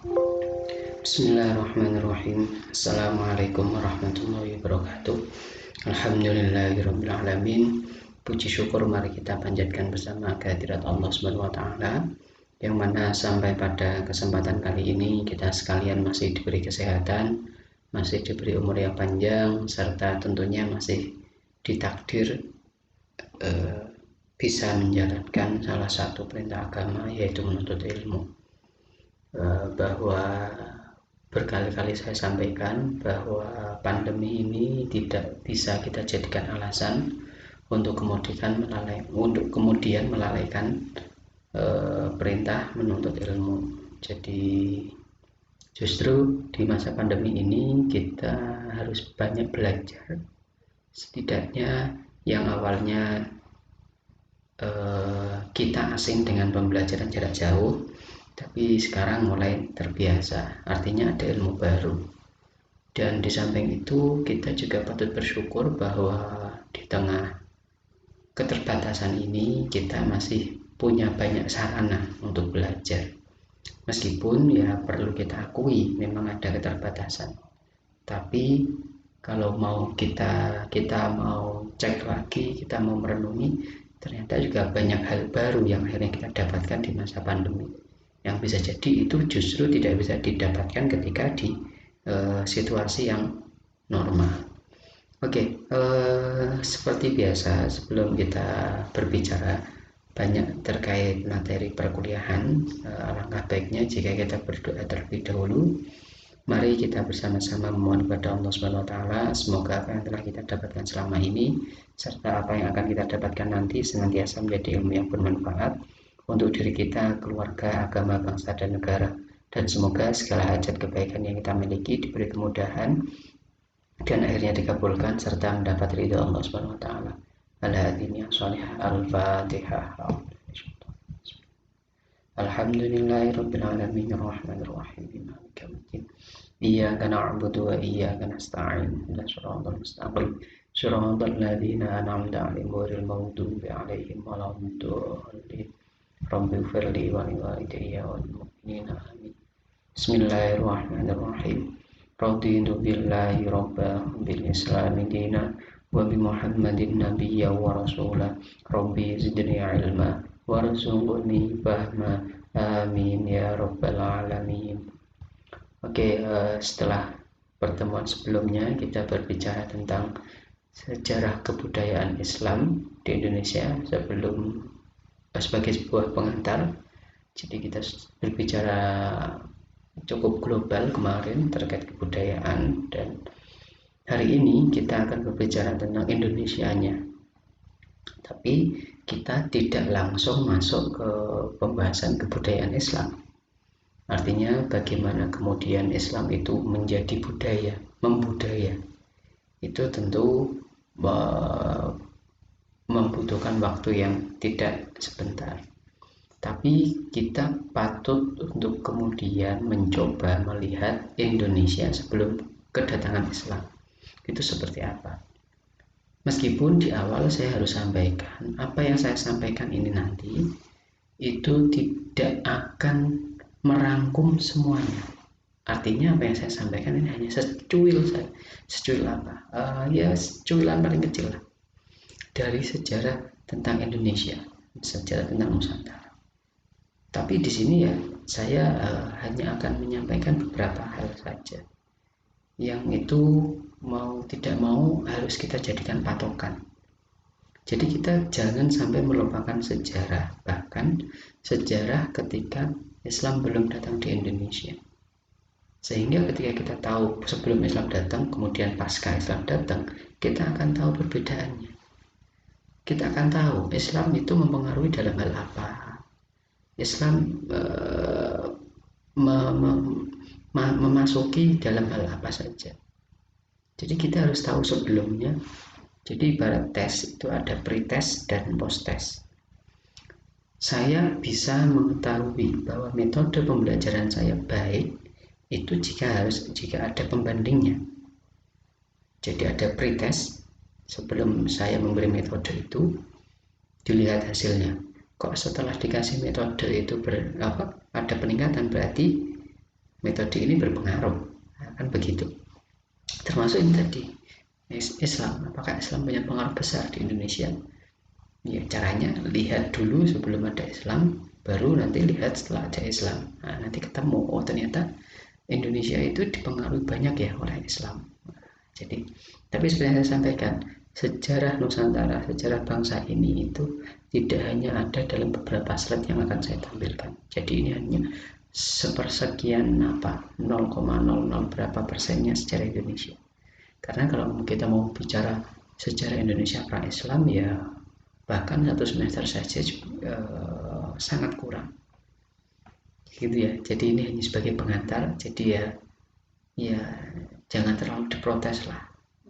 Bismillahirrahmanirrahim. Assalamualaikum warahmatullahi wabarakatuh. Alhamdulillahirrabbilalamin. Puji syukur mari kita panjatkan bersama kehadirat Allah Subhanahu wa Ta'ala, yang mana sampai pada kesempatan kali ini kita sekalian masih diberi kesehatan, masih diberi umur yang panjang, serta tentunya masih ditakdir bisa menjalankan salah satu perintah agama, yaitu menuntut ilmu. Bahwa berkali-kali saya sampaikan bahwa pandemi ini tidak bisa kita jadikan alasan untuk kemudian melalaikan perintah menuntut ilmu. Jadi justru di masa pandemi ini kita harus banyak belajar. Setidaknya yang awalnya kita asing dengan pembelajaran jarak jauh, tapi sekarang mulai terbiasa, artinya ada ilmu baru. Dan di samping itu kita juga patut bersyukur bahwa di tengah keterbatasan ini kita masih punya banyak sarana untuk belajar. Meskipun ya perlu kita akui memang ada keterbatasan, tapi kalau mau kita mau cek lagi, kita mau merenungi, ternyata juga banyak hal baru yang akhirnya kita dapatkan di masa pandemi, yang bisa jadi itu justru tidak bisa didapatkan ketika di situasi yang normal. Oke, seperti biasa sebelum kita berbicara banyak terkait materi perkuliahan, alangkah baiknya jika kita berdoa terlebih dahulu. Mari kita bersama-sama memohon kepada Allah Subhanahu wa Ta'ala, semoga apa yang telah kita dapatkan selama ini serta apa yang akan kita dapatkan nanti senantiasa menjadi ilmu yang bermanfaat untuk diri kita, keluarga, agama, bangsa, dan negara. Dan semoga segala hajat kebaikan yang kita miliki diberi kemudahan dan akhirnya dikabulkan serta mendapat ridho Allah Subhanahu wa Ta'ala. Al-Hadini as-salihah. Al-Fatihah. Alhamdulillahirrabbilalamin. Ar-Rahmanir-Rahim. Maliki yaumiddin. Iyyaka na'budu wa iyyaka nasta'in. Ihdinas siratal mustaqim. Siratal ladzina an'amta 'alaihim ghairil maghdubi 'alaihim waladdallin. Rabbi firli wa liwalidayya wal mu'minina amin. Bismillahirrahmanirrahim. Raditu billahi rabba bil islami dina wa bi muhammadin nabiyya wa rasula. Rabbi zidni ilma warzuqni fahma. Amin ya rabbal alamin. Oke, setelah pertemuan sebelumnya kita berbicara tentang sejarah kebudayaan Islam di Indonesia sebagai sebuah pengantar. Jadi kita berbicara cukup global kemarin terkait kebudayaan, dan hari ini kita akan berbicara tentang Indonesianya. Tapi kita tidak langsung masuk ke pembahasan kebudayaan Islam. Artinya bagaimana kemudian Islam itu menjadi budaya, membudaya. Itu tentu membutuhkan waktu yang tidak sebentar, tapi kita patut untuk kemudian mencoba melihat Indonesia sebelum kedatangan Islam itu seperti apa. Meskipun di awal saya harus sampaikan, apa yang saya sampaikan ini nanti itu tidak akan merangkum semuanya. Artinya apa yang saya sampaikan ini hanya secuil saja. Secuil apa? Ya secuilan paling kecil lah dari sejarah tentang Indonesia, sejarah tentang Nusantara. Tapi di sini ya saya hanya akan menyampaikan beberapa hal saja, yang itu mau tidak mau harus kita jadikan patokan. Jadi kita jangan sampai melupakan sejarah, bahkan sejarah ketika Islam belum datang di Indonesia. Sehingga ketika kita tahu sebelum Islam datang, kemudian pasca Islam datang, kita akan tahu perbedaannya. Kita akan tahu Islam itu mempengaruhi dalam hal apa. Islam memasuki dalam hal apa saja. Jadi kita harus tahu sebelumnya. Jadi ibarat tes itu ada pre-test dan post-test. Saya bisa mengetahui bahwa metode pembelajaran saya baik itu jika ada pembandingnya. Jadi ada pre-test sebelum saya memberi metode itu, dilihat hasilnya. Kok setelah dikasih metode itu ada peningkatan, berarti metode ini berpengaruh. Nah, kan begitu. Termasuk ini tadi, Islam. Apakah Islam punya pengaruh besar di Indonesia? Ya, caranya lihat dulu sebelum ada Islam, baru nanti lihat setelah ada Islam. Nah, nanti ketemu, oh ternyata Indonesia itu dipengaruhi banyak ya oleh Islam. Jadi, tapi seperti yang saya sampaikan, sejarah Nusantara, sejarah bangsa ini itu tidak hanya ada dalam beberapa slide yang akan saya tampilkan. Jadi ini hanya sepersekian 0,00 berapa persennya sejarah Indonesia. Karena kalau kita mau bicara sejarah Indonesia pra-Islam, ya bahkan satu semester saja sangat kurang gitu ya. Jadi ini hanya sebagai pengantar, jadi ya jangan terlalu diprotes lah,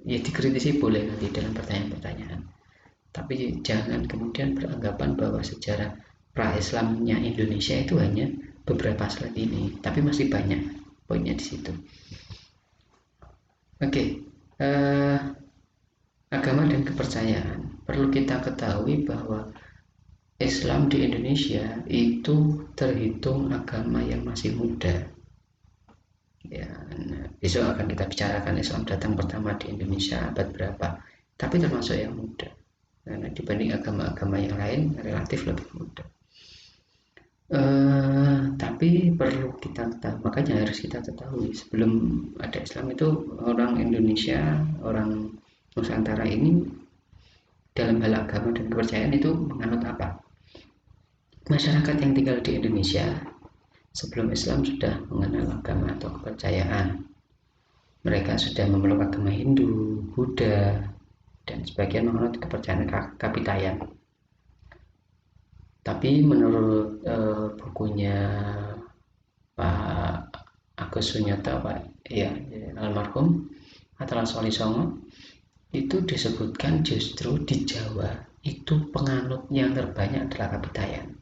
ya dikritisi boleh nanti dalam pertanyaan-pertanyaan, tapi jangan kemudian beranggapan bahwa sejarah pra-Islamnya Indonesia itu hanya beberapa slide ini, tapi masih banyak poinnya di situ. Oke. Agama dan kepercayaan, perlu kita ketahui bahwa Islam di Indonesia itu terhitung agama yang masih muda. Ya, nah, besok akan kita bicarakan Islam datang pertama di Indonesia abad berapa, tapi termasuk yang muda. Karena dibanding agama-agama yang lain relatif lebih muda. Tapi perlu kita ketahui, makanya harus kita ketahui sebelum ada Islam itu orang Indonesia, orang Nusantara ini dalam hal agama dan kepercayaan itu menganut apa? Masyarakat yang tinggal di Indonesia sebelum Islam sudah mengenal agama atau kepercayaan. Mereka sudah memeluk agama Hindu, Buddha, dan sebagian menganut kepercayaan Kapitayan. Tapi menurut bukunya Pak Agus Sunyoto, almarhum Atlas Wali Songo, itu disebutkan justru di Jawa itu penganut yang terbanyak adalah Kapitayan.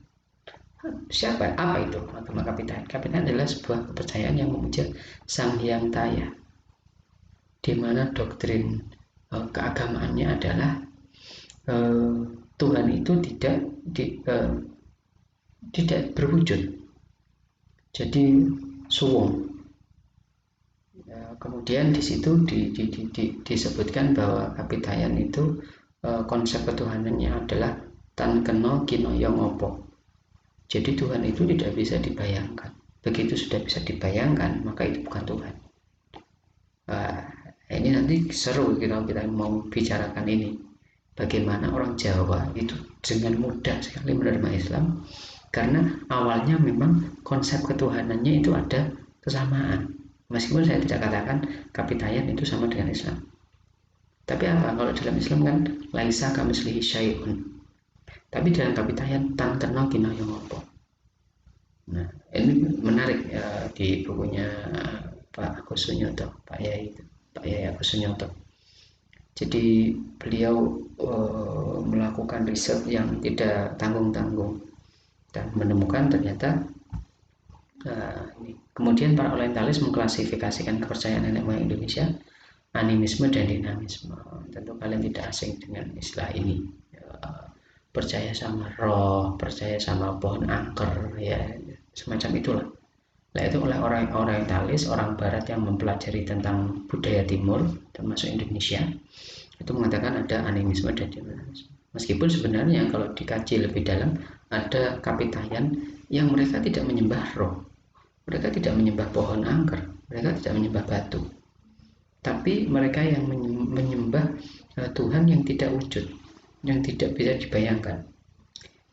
Siapa? Apa itu agama Kapitayan? Kapitayan adalah sebuah kepercayaan yang memuja Sang Hyang Taya, di mana doktrin keagamaannya adalah Tuhan itu tidak berwujud, jadi suwung. Kemudian di situ disebutkan bahwa Kapitayan itu konsep ketuhanannya adalah tan keno kinoyong opo. Jadi Tuhan itu tidak bisa dibayangkan. Begitu sudah bisa dibayangkan, maka itu bukan Tuhan. Ini nanti seru kita mau bicarakan ini. Bagaimana orang Jawa itu dengan mudah sekali menerima Islam, karena awalnya memang konsep ketuhanannya itu ada kesamaan. Meskipun saya tidak katakan Kapitayan itu sama dengan Islam, tapi apa, kalau dalam Islam kan laisa kamitslihi syai'un, tapi dalam Kapitayan tan kena kinoyong opo. Nah, ini menarik di bukunya Pak Agus Sunyoto, Pak Yai Agus Sunyoto. Jadi beliau melakukan riset yang tidak tanggung-tanggung dan menemukan ternyata kemudian para orientalis mengklasifikasikan kepercayaan nenek moyang Indonesia animisme dan dinamisme. Tentu kalian tidak asing dengan istilah ini. Percaya sama roh, percaya sama pohon angker, ya semacam itulah. Nah, itu oleh orang orientalis, orang barat yang mempelajari tentang budaya timur termasuk Indonesia, itu mengatakan ada animisme dan dinamisme. Meskipun sebenarnya kalau dikaji lebih dalam, ada Kapitayan yang mereka tidak menyembah roh, mereka tidak menyembah pohon angker, mereka tidak menyembah batu, tapi mereka yang menyembah Tuhan yang tidak wujud, yang tidak bisa dibayangkan.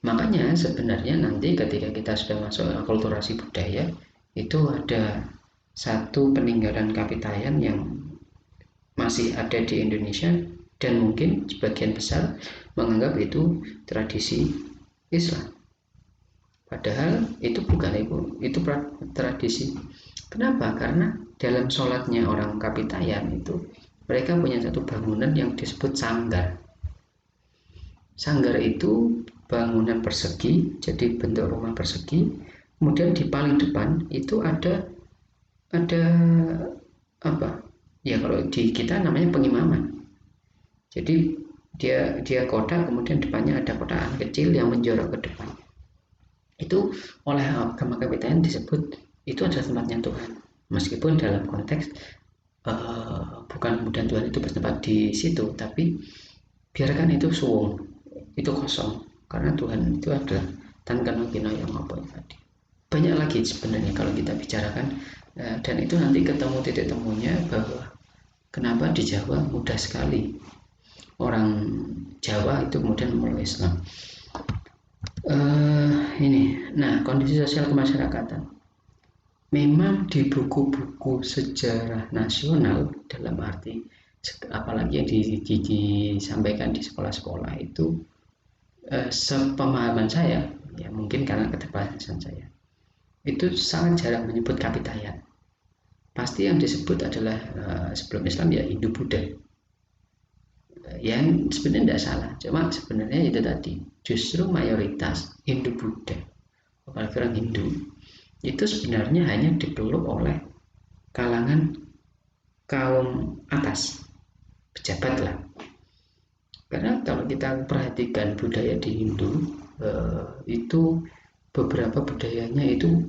Makanya sebenarnya nanti ketika kita sudah masuk akulturasi budaya, itu ada satu peninggalan Kapitayan yang masih ada di Indonesia, dan mungkin sebagian besar menganggap itu tradisi Islam. Padahal itu bukan, itu tradisi. Kenapa? Karena dalam sholatnya orang Kapitayan itu mereka punya satu bangunan yang disebut sanggar. Sanggar itu bangunan persegi, jadi bentuk rumah persegi. Kemudian di paling depan itu ada apa? Ya kalau di kita namanya pengimaman. Jadi dia kotak, kemudian depannya ada kotakan kecil yang menjorok ke depan. Itu oleh agama Kapitayan disebut itu adalah tempatnya Tuhan. Meskipun dalam konteks bukan kemudian Tuhan itu bertempat di situ, tapi biarkan itu suwung, itu kosong, karena Tuhan itu adalah tan kanukino yang apa tadi. Banyak lagi sebenarnya kalau kita bicarakan, dan itu nanti ketemu titik temunya bahwa kenapa di Jawa mudah sekali orang Jawa itu kemudian memeluk Islam. Nah, kondisi sosial kemasyarakatan. Memang di buku-buku sejarah nasional, dalam arti apalagi yang disampaikan di sekolah-sekolah itu, sepemahaman saya, ya mungkin karena keterbatasan saya, itu sangat jarang menyebut kapitayan. Pasti yang disebut adalah sebelum Islam ya Hindu Buddha. Yang sebenarnya tidak salah, cuma sebenarnya itu tadi, justru mayoritas Hindu Buddha, apalagi orang Hindu, itu sebenarnya hanya dipeluk oleh kalangan kaum atas, pejabat lah. Karena kalau kita perhatikan budaya di Hindu, itu beberapa budayanya itu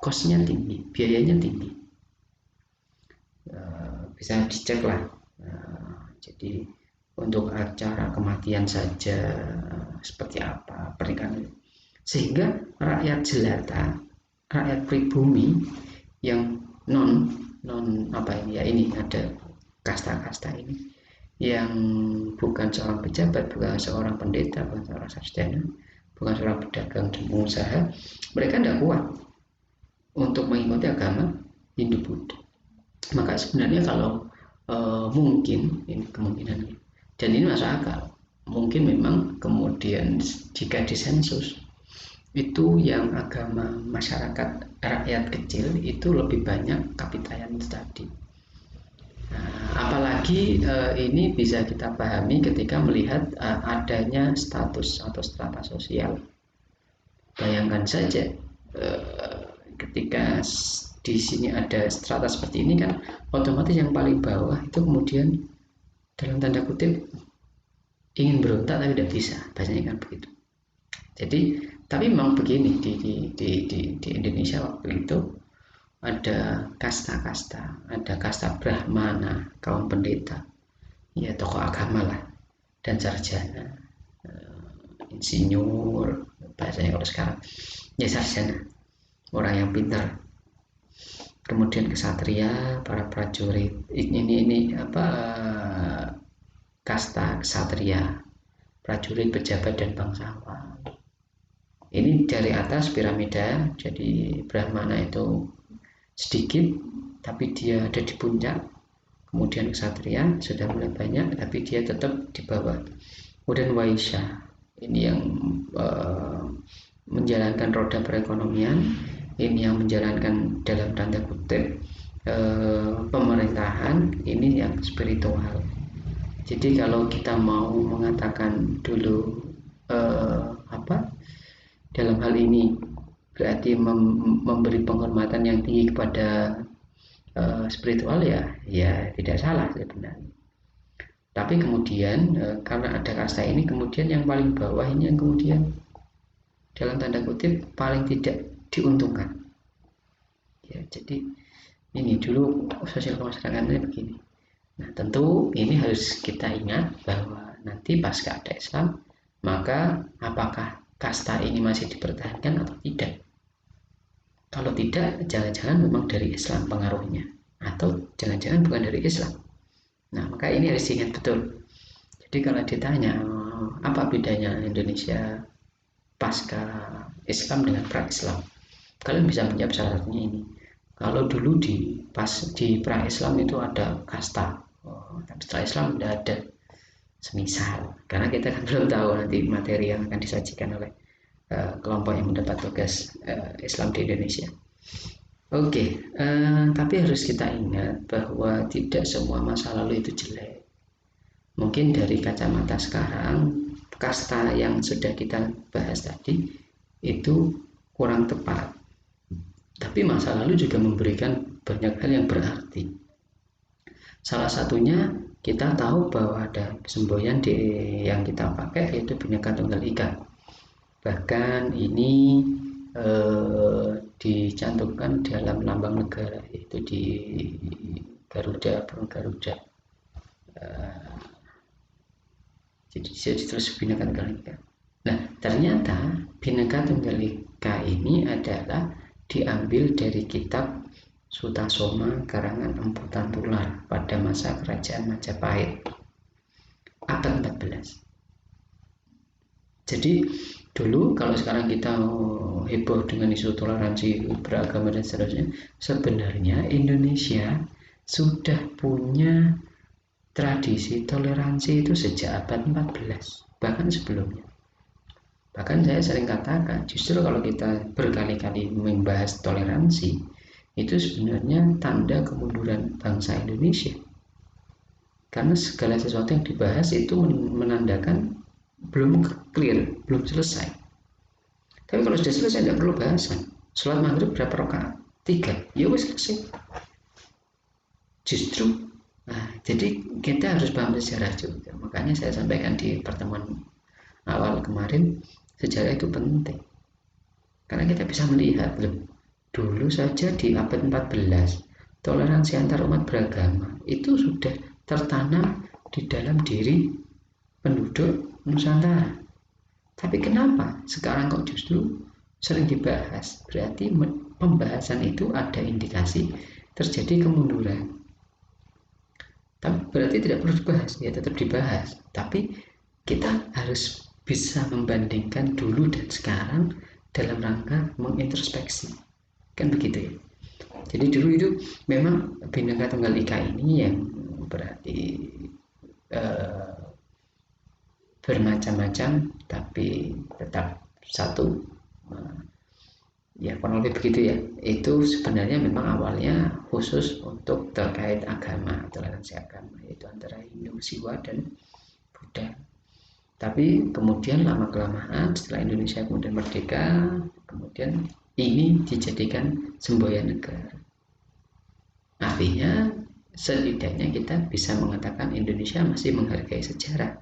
kosnya tinggi, biayanya tinggi. Bisa dicek lah. Jadi untuk acara kematian saja seperti apa pernikahan, sehingga rakyat jelata, rakyat pribumi yang non apa ini ya, ini ada kasta-kasta ini yang bukan seorang pejabat, bukan seorang pendeta, bukan seorang sarjana, bukan seorang pedagang dan pengusaha, mereka tidak kuat untuk mengikuti agama Hindu Buddha. Maka sebenarnya kalau mungkin ini kemungkinannya, dan ini masuk akal, mungkin memang kemudian jika disensus itu yang agama masyarakat rakyat kecil itu lebih banyak kapitayan itu tadi. Nah, apalagi ini bisa kita pahami ketika melihat adanya status atau strata sosial. Bayangkan saja ketika di sini ada strata seperti ini kan, otomatis yang paling bawah itu kemudian dalam tanda kutip ingin berontak tapi tidak bisa, bahasanya kan begitu. Jadi tapi memang begini di Indonesia waktu itu ada kasta-kasta, ada kasta Brahmana, kaum pendeta, ya tokoh agama lah, dan sarjana, insinyur, bahasanya kalau sekarang ya sarjana, orang yang pintar. Kemudian kesatria, para prajurit, ini apa, kasta kesatria, prajurit, pejabat dan bangsawan. Ini dari atas piramida, jadi Brahmana itu sedikit tapi dia ada di puncak, kemudian kesatria sudah mulai banyak tapi dia tetap di bawah, kemudian Waisya ini yang menjalankan roda perekonomian, ini yang menjalankan dalam tanda kutip pemerintahan, ini yang spiritual. Jadi kalau kita mau mengatakan dulu dalam hal ini berarti memberi penghormatan yang tinggi kepada spiritual, ya tidak salah sebenarnya. Tapi kemudian karena ada kasta ini, kemudian yang paling bawah ini yang kemudian dalam tanda kutip paling tidak diuntungkan. Ya, jadi ini dulu sosial kemasyarakatan begini. Nah, tentu ini harus kita ingat bahwa nanti pasca ada Islam, maka apakah kasta ini masih dipertahankan atau tidak? Kalau tidak, jangan-jangan memang dari Islam pengaruhnya, atau jangan-jangan bukan dari Islam. Nah, maka ini harus diingat betul. Jadi kalau ditanya apa bedanya Indonesia pasca Islam dengan pra-Islam, kalian bisa menjawab salah satunya ini. Kalau dulu di pra-Islam itu ada kasta, tapi setelah Islam tidak ada, semisal, karena kita kan belum tahu nanti materi yang akan disajikan oleh kelompok yang mendapat tugas Islam di Indonesia. Oke, tapi harus kita ingat bahwa tidak semua masa lalu itu jelek. Mungkin dari kacamata sekarang, kasta yang sudah kita bahas tadi itu kurang tepat. Tapi masa lalu juga memberikan banyak hal yang berarti. Salah satunya kita tahu bahwa ada semboyan yang kita pakai yaitu Bhinneka Tunggal Ika. Bahkan ini dicantumkan dalam lambang negara, yaitu di Garuda, burung Garuda. Jadi terus Bhinneka Tunggal Ika. Nah, ternyata Bhinneka Tunggal Ika ini adalah diambil dari kitab Sutasoma karangan Empu Tantular pada masa kerajaan Majapahit abad 14. Jadi dulu kalau sekarang kita heboh dengan isu toleransi beragama dan seterusnya, sebenarnya Indonesia sudah punya tradisi toleransi itu sejak abad 14, bahkan sebelumnya. Bahkan saya sering katakan, justru kalau kita berkali-kali membahas toleransi, itu sebenarnya tanda kemunduran bangsa Indonesia. Karena segala sesuatu yang dibahas itu menandakan belum clear, belum selesai. Tapi kalau sudah selesai, tidak perlu bahasan. Sholat maghrib berapa rakaat? 3. Ya wes selesai. Justru jadi kita harus paham sejarah juga. Makanya saya sampaikan di pertemuan awal kemarin, sejarah itu penting. Karena kita bisa melihat, dulu saja di abad 14, toleransi antar umat beragama itu sudah tertanam di dalam diri penduduk Nusantara. Tapi kenapa sekarang kok justru sering dibahas? Berarti pembahasan itu ada indikasi terjadi kemunduran. Tapi berarti tidak perlu dibahas, ya tetap dibahas. Tapi kita harus bisa membandingkan dulu dan sekarang dalam rangka mengintrospeksi. Kan begitu ya. Jadi dulu itu memang Bhinneka Tunggal Ika ini yang berarti bermacam-macam tapi tetap satu. Ya kurang lebih begitu ya. Itu sebenarnya memang awalnya khusus untuk terkait agama, toleransi agama, yaitu antara Hindu, Siwa dan Buddha. Tapi kemudian lama-kelamaan setelah Indonesia kemudian merdeka, kemudian ini dijadikan semboyan negara. Artinya setidaknya kita bisa mengatakan Indonesia masih menghargai sejarah.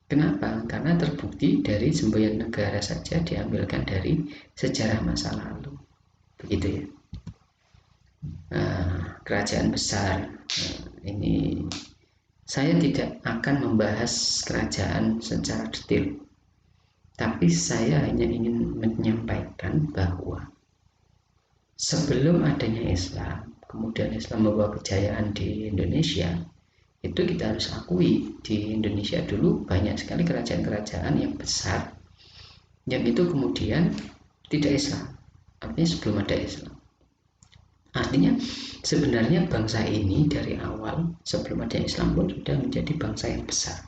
Kenapa? Karena terbukti dari semboyan negara saja diambilkan dari sejarah masa lalu. Begitu ya. Kerajaan besar. Ini saya tidak akan membahas kerajaan secara detail. Tapi saya hanya ingin menyampaikan bahwa sebelum adanya Islam, kemudian Islam membawa kejayaan di Indonesia, itu kita harus akui di Indonesia dulu banyak sekali kerajaan-kerajaan yang besar yang itu kemudian tidak Islam, artinya sebelum ada Islam. Artinya sebenarnya bangsa ini dari awal sebelum ada Islam pun sudah menjadi bangsa yang besar.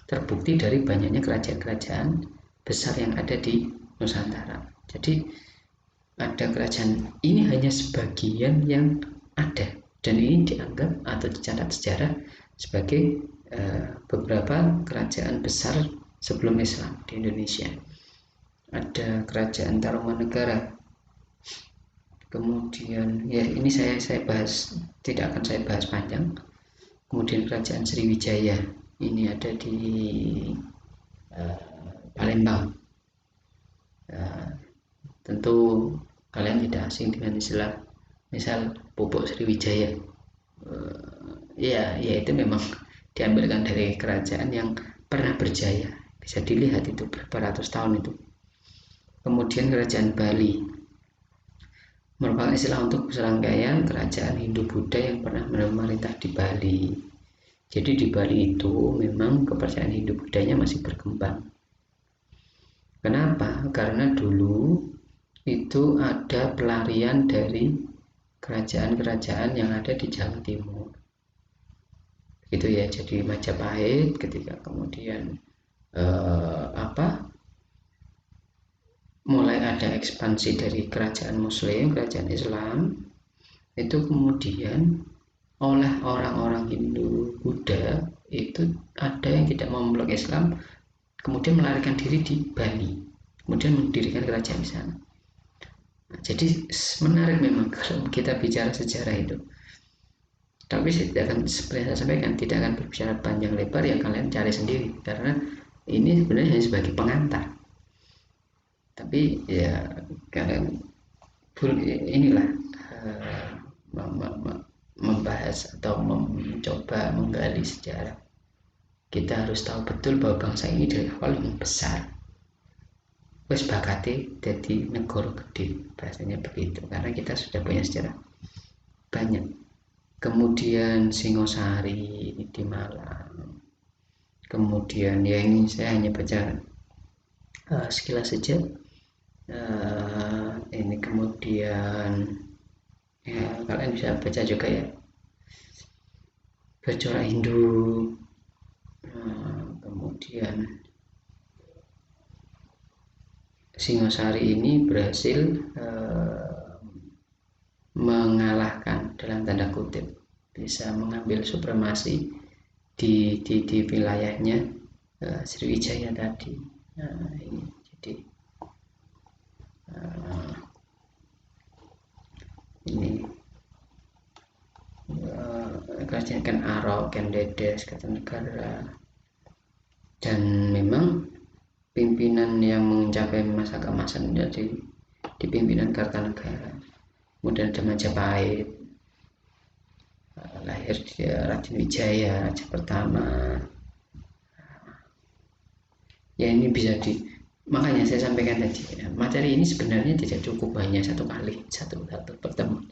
Terbukti dari banyaknya kerajaan-kerajaan besar yang ada di Nusantara. Jadi ada kerajaan ini hanya sebagian yang ada, dan ini dianggap atau dicatat sejarah sebagai beberapa kerajaan besar sebelum Islam di Indonesia. Ada kerajaan Tarumanegara. Kemudian ya ini saya bahas, tidak akan saya bahas panjang. Kemudian kerajaan Sriwijaya ini ada di Palembang. Tentu kalian tidak asing dengan istilah misal Pupuk Sriwijaya. Ya itu memang diambilkan dari kerajaan yang pernah berjaya. Bisa dilihat itu berapa ratus tahun itu. Kemudian kerajaan Bali merupakan istilah untuk serangkaian kerajaan Hindu-Buddha yang pernah memerintah di Bali. Jadi di Bali itu memang kepercayaan Hindu-Buddhanya masih berkembang. Kenapa? Karena dulu itu ada pelarian dari kerajaan-kerajaan yang ada di Jawa Timur. Gitu ya. Jadi Majapahit ketika kemudian mulai ada ekspansi dari kerajaan Muslim, kerajaan Islam, itu kemudian oleh orang-orang Hindu Buddha itu ada yang tidak mau memeluk Islam, kemudian melarikan diri di Bali, kemudian mendirikan kerajaan di sana. Jadi menarik memang kalau kita bicara sejarah itu. Tapi saya tidak akan, seperti saya sampaikan, tidak akan berbicara panjang lebar, ya kalian cari sendiri karena ini sebenarnya hanya sebagai pengantar. Tapi ya kalian inilah membahas atau mencoba menggali sejarah. Kita harus tahu betul bahwa bangsa ini dari awal memang besar, wes bakati jadi negara gede, bahasanya begitu, karena kita sudah punya sejarah banyak. Kemudian Singosari di Malang, kemudian ya ini saya hanya baca sekilas saja. Ini kemudian ya kalian bisa baca juga ya, bercorak Hindu. Kemudian Singosari ini berhasil mengalahkan dalam tanda kutip, bisa mengambil supremasi di wilayahnya Sriwijaya tadi. Ini jadi ini kerajaan Ken Arok, Ken Dedes, Kertanegara, dan memang pimpinan yang mencapai masa keemasan jadi di pimpinan Kertanegara. Kemudian ada Majapahit, lahir di Raden Wijaya, raja pertama. Ya ini bisa makanya saya sampaikan tadi, materi ini sebenarnya tidak cukup hanya satu kali, satu pertemuan.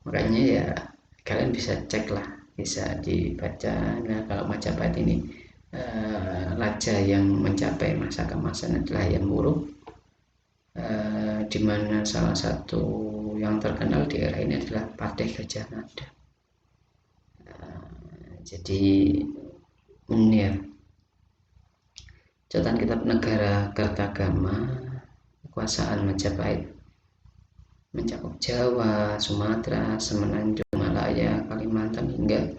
Makanya ya kalian bisa cek lah, bisa dibaca. Nah kalau Majapahit ini raja yang mencapai masa keemasan adalah Hayam Wuruk, di mana salah satu yang terkenal di era ini adalah Patih Gajah Mada. Jadi ini ya, catatan kitab negara Kertagama, kekuasaan Majapahit mencakup Jawa, Sumatera, Semenanjung Malaya, Kalimantan hingga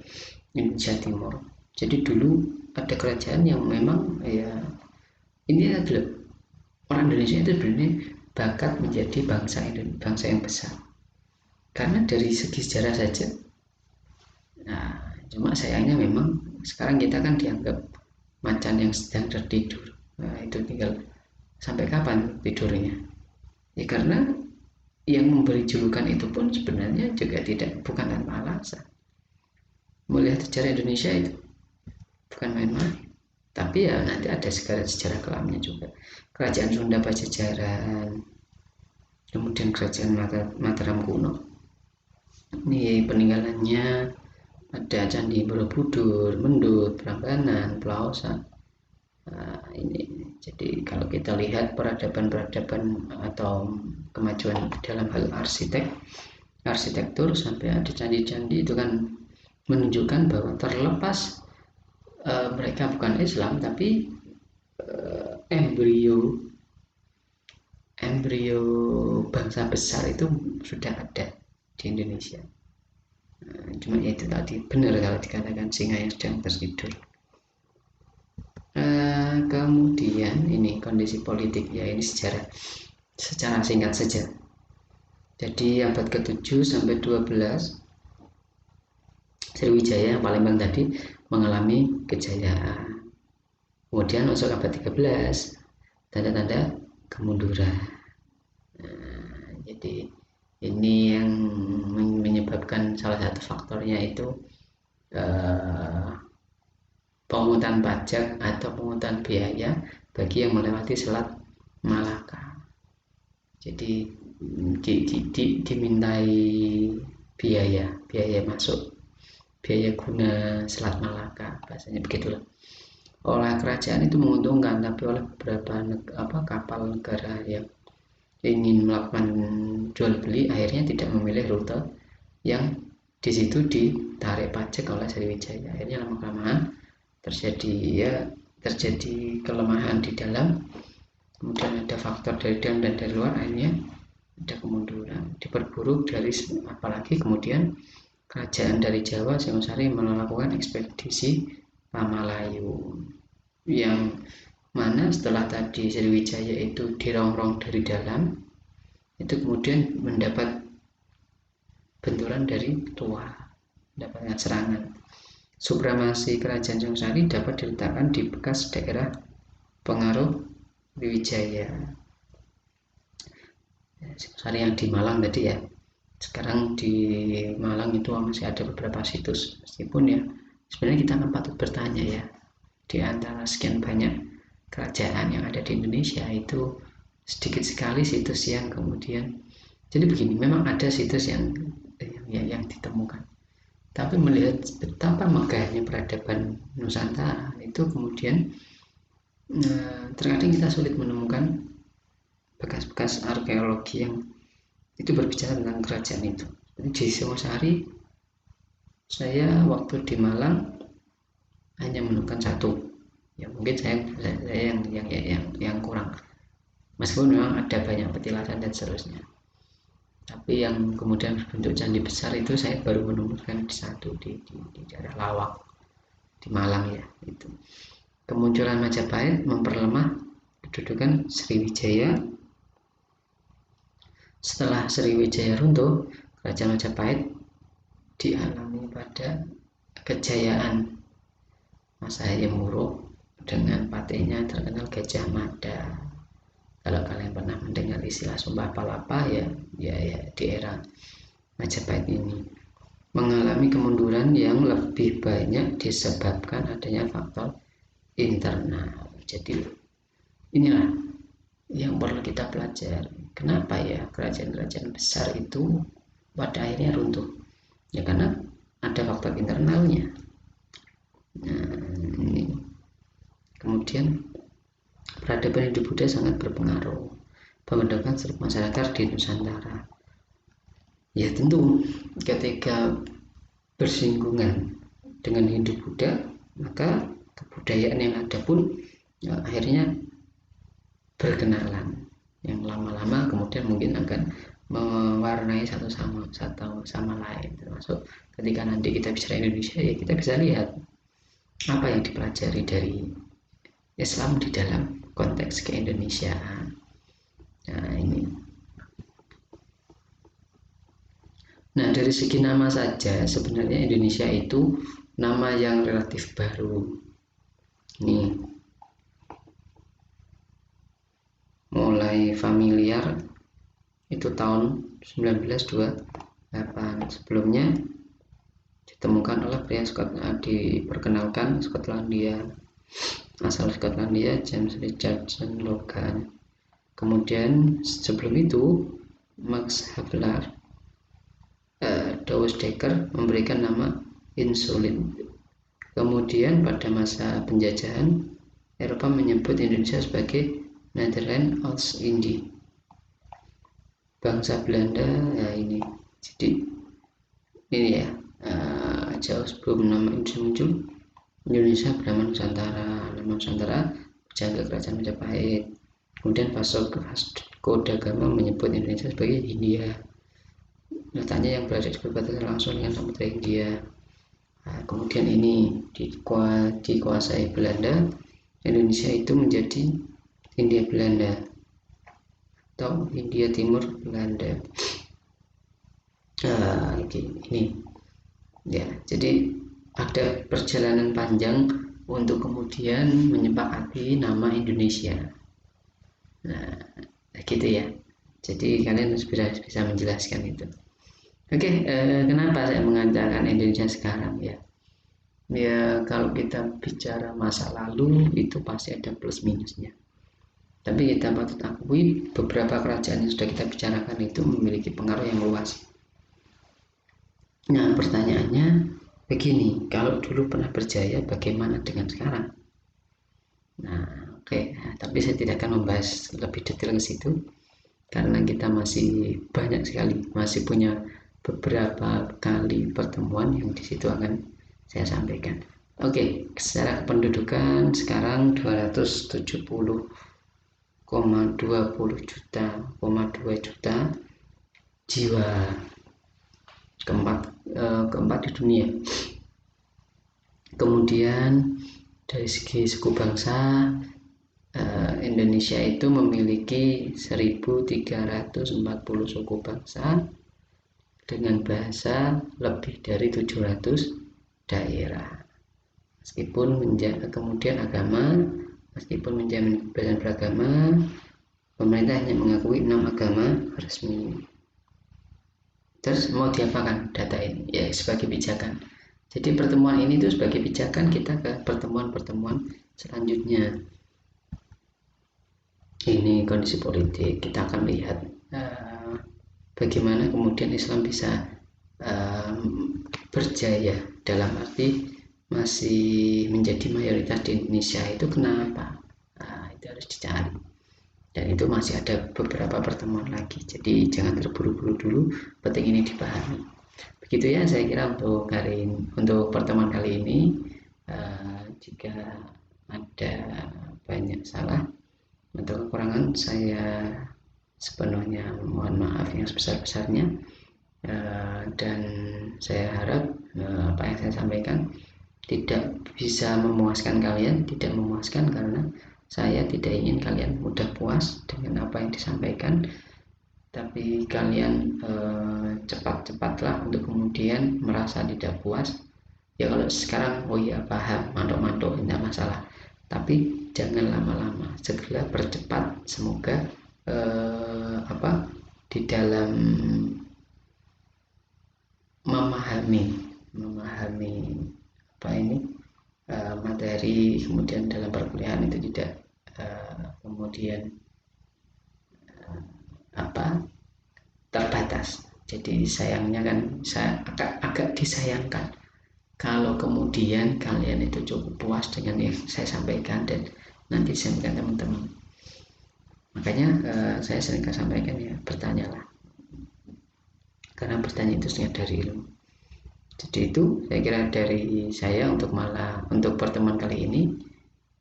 Indonesia Timur. Jadi dulu ada kerajaan yang memang ya ini adalah orang Indonesia itu sebenarnya bakat menjadi bangsa yang besar. Karena dari segi sejarah saja. Nah, cuma sayangnya memang sekarang kita kan dianggap macan yang sedang tertidur. Nah, itu tinggal sampai kapan tidurnya. Ya karena yang memberi julukan itu pun sebenarnya juga bukan tanpa alasan. Melihat sejarah Indonesia itu bukan main-main. Tapi ya nanti ada sejarah kelamnya juga. Kerajaan Sunda Pajajaran, kemudian kerajaan Mataram kuno. Ini peninggalannya ada Candi Borobudur, Mendut, Prambanan, Plaosa. Nah, ini jadi kalau kita lihat peradaban atau kemajuan dalam hal arsitektur sampai ada candi-candi itu kan menunjukkan bahwa terlepas mereka bukan Islam tapi embrio bangsa besar itu sudah ada di Indonesia. Cuma itu tadi benar kalau dikatakan singa yang sedang tertidur. Kemudian ini kondisi politik ya, ini secara singkat saja. Jadi abad ke-7 sampai 12 Sriwijaya Palembang tadi mengalami kejayaan. Kemudian masuk abad 13 tanda-tanda kemunduran. Jadi ini yang menyebabkan salah satu faktornya itu pungutan pajak atau pungutan biaya bagi yang melewati Selat Malaka. Jadi dimintai biaya masuk, biaya guna Selat Malaka, bahasanya begitulah. Oleh kerajaan itu menguntungkan, tapi oleh beberapa kapal negara yang ingin melakukan jual beli akhirnya tidak memilih rute yang di situ ditarik pajak oleh Sriwijaya. Akhirnya lama-kelamaan terjadi kelemahan di dalam, kemudian ada faktor dari dalam dan dari luar, akhirnya ada kemunduran, diperburuk apalagi kemudian kerajaan dari Jawa Singosari melakukan ekspedisi Pamalayu, yang mana setelah tadi Sriwijaya itu dirongrong dari dalam, itu kemudian mendapat benturan dari luar, mendapatkan serangan. Supremasi kerajaan Singosari dapat diletakkan di bekas daerah pengaruh Sriwijaya. Singosari yang di Malang tadi ya. Sekarang di Malang itu masih ada beberapa situs, meskipun ya sebenarnya kita akan patut bertanya ya, di antara sekian banyak kerajaan yang ada di Indonesia itu sedikit sekali situs yang kemudian, jadi begini, memang ada situs yang ditemukan, tapi melihat betapa megahnya peradaban Nusantara itu kemudian terkadang kita sulit menemukan bekas-bekas arkeologi yang itu berbicara tentang kerajaan itu. Jadi di Singosari saya waktu di Malang hanya menemukan satu, ya mungkin saya yang kurang, meskipun memang ada banyak petilasan dan seterusnya, tapi yang kemudian berbentuk candi besar itu saya baru menemukan satu di daerah Lawang di Malang ya. Itu kemunculan Majapahit memperlemah kedudukan Sriwijaya. Setelah Sriwijaya runtuh, kerajaan Majapahit dialami pada kejayaan masa Hayam Wuruk dengan patihnya terkenal Gajah Mada. Kalau kalian pernah mendengar istilah Sumpah Palapa ya di era Majapahit ini mengalami kemunduran yang lebih banyak disebabkan adanya faktor internal. Jadi inilah yang perlu kita pelajari. Kenapa ya kerajaan-kerajaan besar itu pada akhirnya runtuh? Ya karena ada faktor internalnya. Nah, ini. Kemudian peradaban Hindu-Buddha sangat berpengaruh pembentukan struktur masyarakat di Nusantara. Ya tentu ketika bersinggungan dengan Hindu-Buddha, maka kebudayaan yang ada pun ya, akhirnya berkenalan, yang lama-lama kemudian mungkin akan mewarnai satu sama lain. Termasuk ketika nanti kita bicara Indonesia ya kita bisa lihat apa yang dipelajari dari Islam di dalam konteks keindonesiaan. Nah ini. Nah dari segi nama saja sebenarnya Indonesia itu nama yang relatif baru. Nih mulai familiar itu tahun 1928. Sebelumnya ditemukan oleh pria diperkenalkan Skotlandia, asal Skotlandia, James Richardson Logan. Kemudian sebelum itu Max Havelaar Douwes-Dekker memberikan nama insulin. Kemudian pada masa penjajahan Eropa menyebut Indonesia sebagai Nederland Oost-Indie. Bangsa Belanda ya ini. Jadi ini ya jauh sebelum nama Indonesia muncul, Indonesia bernama Nusantara. Nama Nusantara berjangka kerajaan Majapahit. Kemudian Vasco da Gama menyebut Indonesia sebagai Hindia. Letaknya yang berada di perbatasan langsung dengan Samudra Hindia. Nah, kemudian ini dikuasai Belanda, Indonesia itu menjadi Hindia Belanda atau Hindia Timur Belanda. Ini ya, jadi ada perjalanan panjang untuk kemudian menyepakati nama Indonesia. Nah, gitu ya. Jadi kalian bisa menjelaskan itu. Oke, kenapa saya mengatakan Indonesia sekarang ya? Ya kalau kita bicara masa lalu itu pasti ada plus minusnya. Tapi kita patut akui beberapa kerajaan yang sudah kita bicarakan itu memiliki pengaruh yang luas. Nah pertanyaannya begini, kalau dulu pernah berjaya bagaimana dengan sekarang? Nah tapi saya tidak akan membahas lebih detail ke situ karena kita masih banyak sekali, masih punya beberapa kali pertemuan yang di situ akan saya sampaikan. Oke, secara kependudukan sekarang 270,2 juta jiwa, keempat di dunia. Kemudian dari segi suku bangsa, Indonesia itu memiliki 1340 suku bangsa dengan bahasa lebih dari 700 daerah. Meskipun kemudian agama, meskipun menjamin kebebasan beragama, Pemerintah hanya mengakui 6 agama resmi. Terus mau diapakan data ini? Ya sebagai pijakan. Jadi pertemuan ini tuh sebagai pijakan kita ke pertemuan-pertemuan selanjutnya. Ini kondisi politik, kita akan lihat bagaimana kemudian Islam bisa berjaya, dalam arti masih menjadi mayoritas di Indonesia itu kenapa? Itu harus dicari, dan itu masih ada beberapa pertemuan lagi, jadi jangan terburu-buru dulu, penting ini dipahami. Begitu ya saya kira untuk pertemuan kali ini. Jika ada banyak salah atau kekurangan, saya sepenuhnya mohon maaf yang sebesar-besarnya. Dan saya harap apa yang saya sampaikan tidak bisa memuaskan kalian, tidak memuaskan, karena saya tidak ingin kalian mudah puas dengan apa yang disampaikan, tapi kalian cepat-cepatlah untuk kemudian merasa tidak puas. Ya kalau sekarang oh ya paham, mantuk-mantuk tidak masalah, tapi jangan lama-lama, segera percepat. Semoga di dalam memahami materi kemudian dalam perkuliahan itu tidak kemudian terbatas. Jadi sayangnya kan saya agak disayangkan kalau kemudian kalian itu cukup puas dengan yang saya sampaikan dan nanti sampaikan teman-teman. Makanya saya sering sampaikan ya, bertanyalah, karena bertanya itu sebenarnya dari ilmu. Jadi itu saya kira dari saya untuk pertemuan kali ini.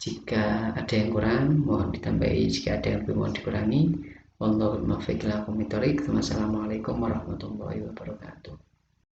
Jika ada yang kurang mohon ditambahi, jika ada yang lebih mohon dikurangi. Wallahul muwaffiq ila aqwamit thoriq. Wassalamualaikum warahmatullahi wabarakatuh.